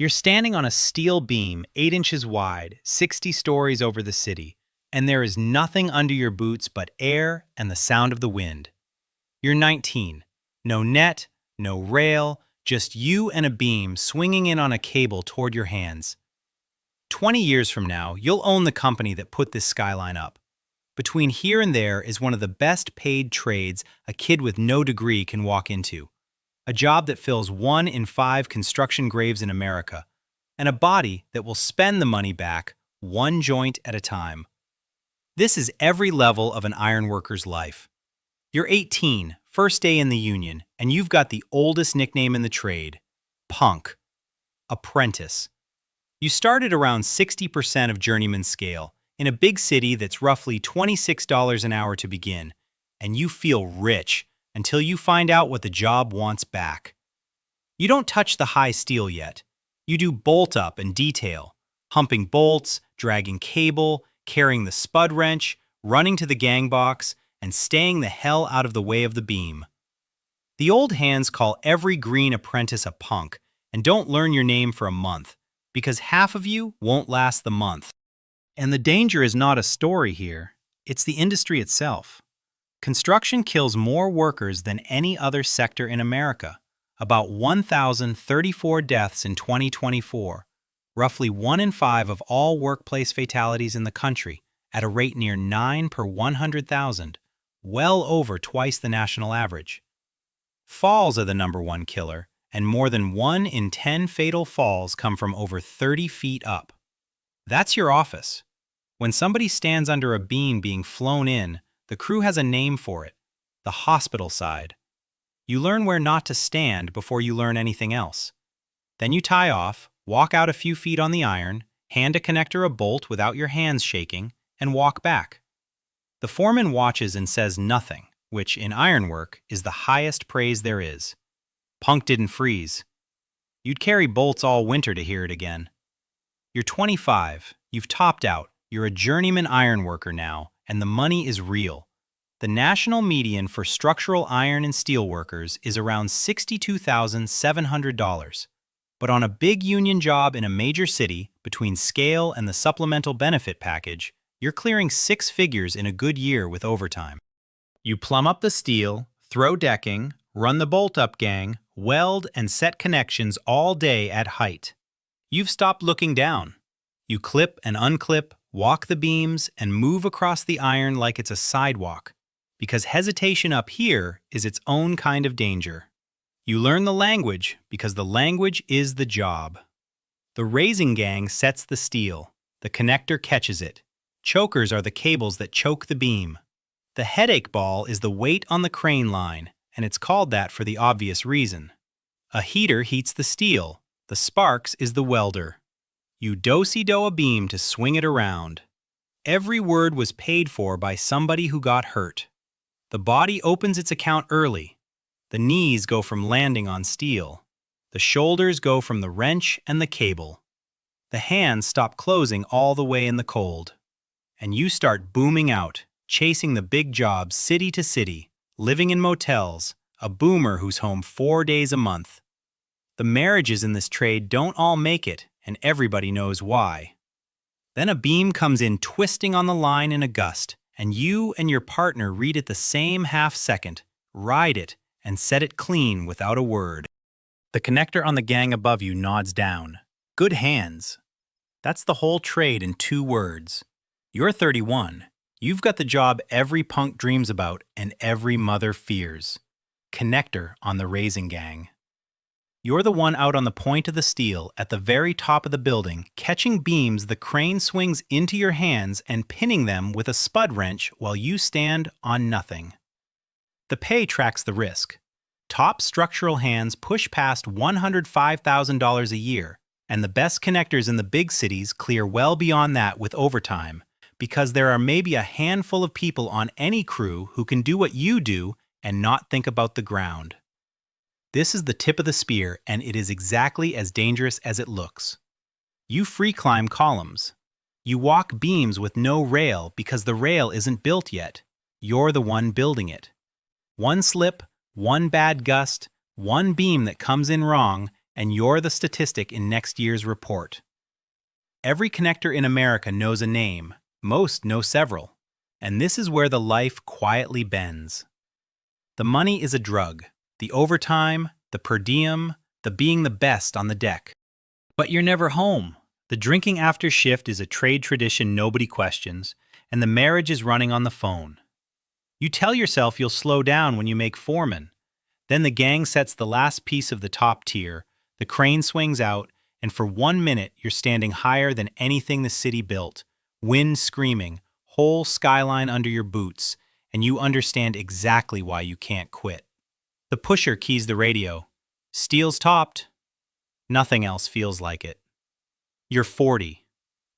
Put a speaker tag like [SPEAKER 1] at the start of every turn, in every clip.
[SPEAKER 1] You're standing on a steel beam 8 inches wide, 60 stories over the city, and there is nothing under your boots but air and the sound of the wind. You're 19. No net, no rail, just you and a beam swinging in on a cable toward your hands. 20 years from now, you'll own the company that put this skyline up. Between here and there is one of the best paid trades a kid with no degree can walk into. A job that fills 1 in 5 construction graves in America, and a body that will spend the money back one joint at a time. This is every level of an ironworker's life. You're 18, first day in the union, and you've got the oldest nickname in the trade, punk, apprentice. You started around 60% of journeyman scale, in a big city that's roughly $26 an hour to begin, and you feel rich until you find out what the job wants back. You don't touch the high steel yet. You do bolt up and detail, humping bolts, dragging cable, carrying the spud wrench, running to the gang box, and staying the hell out of the way of the beam. The old hands call every green apprentice a punk and don't learn your name for a month, because half of you won't last the month. And the danger is not a story here, it's the industry itself. Construction kills more workers than any other sector in America, about 1,034 deaths in 2024, roughly 1 in 5 of all workplace fatalities in the country, at a rate near 9 per 100,000, well over twice the national average. Falls are the #1 killer, and more than 1 in 10 fatal falls come from over 30 feet up. That's your office. When somebody stands under a beam being flown in, the crew has a name for it, the hospital side. You learn where not to stand before you learn anything else. Then you tie off, walk out a few feet on the iron, hand a connector a bolt without your hands shaking, and walk back. The foreman watches and says nothing, which in ironwork is the highest praise there is. Punk didn't freeze. You'd carry bolts all winter to hear it again. You're 25, you've topped out, you're a journeyman ironworker now, and the money is real. The national median for structural iron and steel workers is around $62,700. But on a big union job in a major city, between scale and the supplemental benefit package, you're clearing 6 figures in a good year with overtime. You plumb up the steel, throw decking, run the bolt-up gang, weld and set connections all day at height. You've stopped looking down. You clip and unclip, walk the beams, and move across the iron like it's a sidewalk, because hesitation up here is its own kind of danger. You learn the language because the language is the job. The raising gang sets the steel. The connector catches it. Chokers are the cables that choke the beam. The headache ball is the weight on the crane line, and it's called that for the obvious reason. A heater heats the steel. The sparks is the welder. You do-si-do a beam to swing it around. Every word was paid for by somebody who got hurt. The body opens its account early. The knees go from landing on steel. The shoulders go from the wrench and the cable. The hands stop closing all the way in the cold. And you start booming out, chasing the big jobs city to city, living in motels, a boomer who's home 4 days a month. The marriages in this trade don't all make it, and everybody knows why. Then a beam comes in twisting on the line in a gust, and you and your partner read it the same half-second, ride it, and set it clean without a word. The connector on the gang above you nods down. Good hands. That's the whole trade in 2 words. You're 31. You've got the job every punk dreams about and every mother fears. Connector on the raising gang. You're the one out on the point of the steel at the very top of the building, catching beams the crane swings into your hands and pinning them with a spud wrench while you stand on nothing. The pay tracks the risk. Top structural hands push past $105,000 a year, and the best connectors in the big cities clear well beyond that with overtime, because there are maybe a handful of people on any crew who can do what you do and not think about the ground. This is the tip of the spear, and it is exactly as dangerous as it looks. You free climb columns. You walk beams with no rail because the rail isn't built yet. You're the one building it. One slip, one bad gust, one beam that comes in wrong, and you're the statistic in next year's report. Every connector in America knows a name, most know several, and this is where the life quietly bends. The money is a drug, the overtime, the per diem, the being the best on the deck. But you're never home. The drinking after shift is a trade tradition nobody questions, and the marriage is running on the phone. You tell yourself you'll slow down when you make foreman. Then the gang sets the last piece of the top tier, the crane swings out, and for 1 minute you're standing higher than anything the city built, wind screaming, whole skyline under your boots, and you understand exactly why you can't quit. The pusher keys the radio. Steel's topped. Nothing else feels like it. You're 40.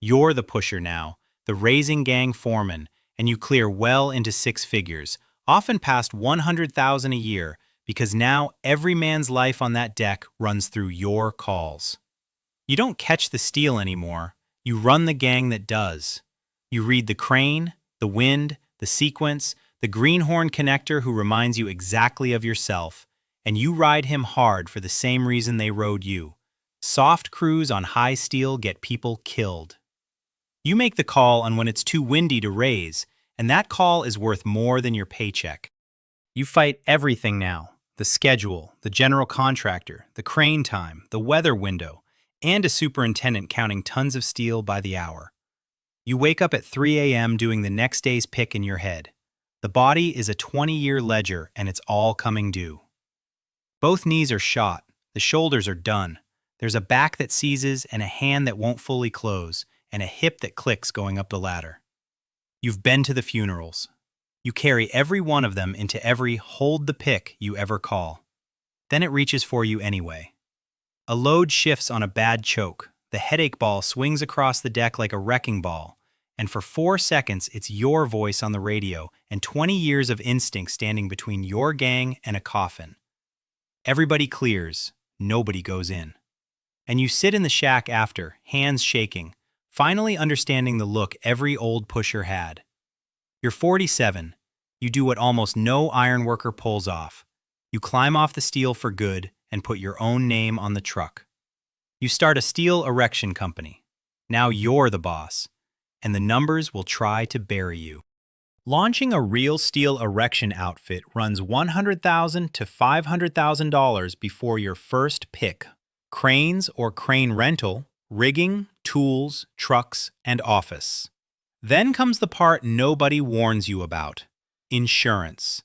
[SPEAKER 1] You're the pusher now, the raising gang foreman, and you clear well into 6 figures, often past 100,000 a year, because now every man's life on that deck runs through your calls. You don't catch the steel anymore. You run the gang that does. You read the crane, the wind, the sequence, the greenhorn connector who reminds you exactly of yourself, and you ride him hard for the same reason they rode you. Soft crews on high steel get people killed. You make the call on when it's too windy to raise, and that call is worth more than your paycheck. You fight everything now: the schedule, the general contractor, the crane time, the weather window, and a superintendent counting tons of steel by the hour. You wake up at 3 a.m. doing the next day's pick in your head. The body is a 20-year ledger, and it's all coming due. Both knees are shot. The shoulders are done. There's a back that seizes and a hand that won't fully close, and a hip that clicks going up the ladder. You've been to the funerals. You carry every one of them into every hold the pick you ever call. Then it reaches for you anyway. A load shifts on a bad choke. The headache ball swings across the deck like a wrecking ball, and for 4 seconds it's your voice on the radio and 20 years of instinct standing between your gang and a coffin. Everybody clears, nobody goes in. And you sit in the shack after, hands shaking, finally understanding the look every old pusher had. You're 47. You do what almost no ironworker pulls off. You climb off the steel for good and put your own name on the truck. You start a steel erection company. Now you're the boss, and the numbers will try to bury you. Launching a real steel erection outfit runs $100,000 to $500,000 before your first pick. Cranes or crane rental, rigging, tools, trucks, and office. Then comes the part nobody warns you about: insurance.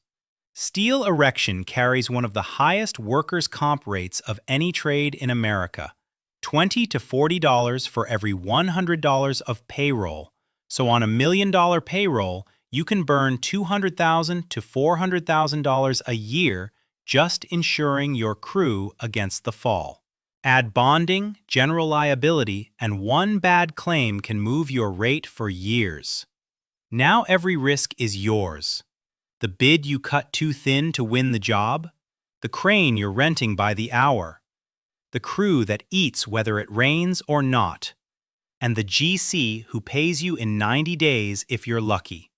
[SPEAKER 1] Steel erection carries one of the highest workers' comp rates of any trade in America, $20 to $40 for every $100 of payroll. So on $1 million payroll, you can burn $200,000 to $400,000 a year just insuring your crew against the fall. Add bonding, general liability, and one bad claim can move your rate for years. Now every risk is yours. The bid you cut too thin to win the job, the crane you're renting by the hour, the crew that eats whether it rains or not, and the GC who pays you in 90 days if you're lucky.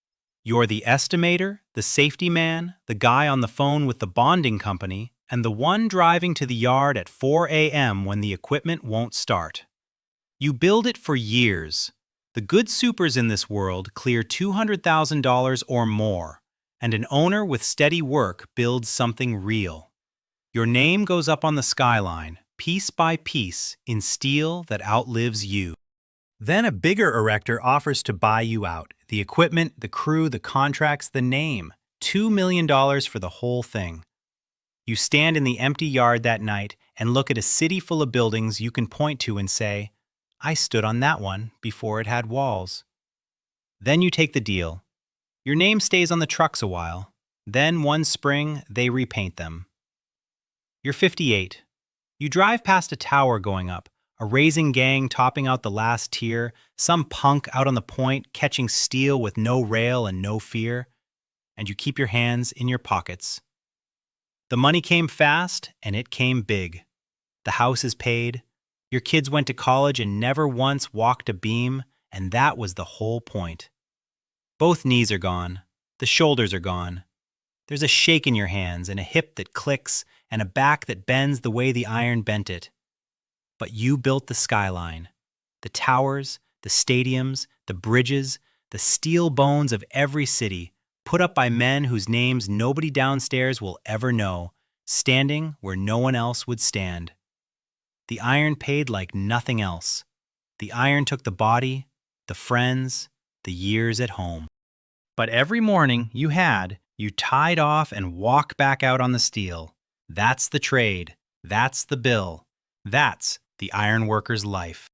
[SPEAKER 1] You're the estimator, the safety man, the guy on the phone with the bonding company, and the one driving to the yard at 4 a.m. when the equipment won't start. You build it for years. The good supers in this world clear $200,000 or more, and an owner with steady work builds something real. Your name goes up on the skyline, piece by piece, in steel that outlives you. Then a bigger erector offers to buy you out. The equipment, the crew, the contracts, the name. $2 million for the whole thing. You stand in the empty yard that night and look at a city full of buildings you can point to and say, I stood on that one before it had walls. Then you take the deal. Your name stays on the trucks a while. Then one spring, they repaint them. You're 58. You drive past a tower going up, a raising gang topping out the last tier, some punk out on the point catching steel with no rail and no fear, and you keep your hands in your pockets. The money came fast, and it came big. The house is paid. Your kids went to college and never once walked a beam, and that was the whole point. Both knees are gone. The shoulders are gone. There's a shake in your hands and a hip that clicks and a back that bends the way the iron bent it. But you built the skyline, the towers, the stadiums, the bridges, the steel bones of every city, put up by men whose names nobody downstairs will ever know, standing where no one else would stand. The iron paid like nothing else. The iron took the body, the friends, the years at home. But every morning you tied off and walk back out on the steel. That's the trade. That's the bill. That's the ironworker's life.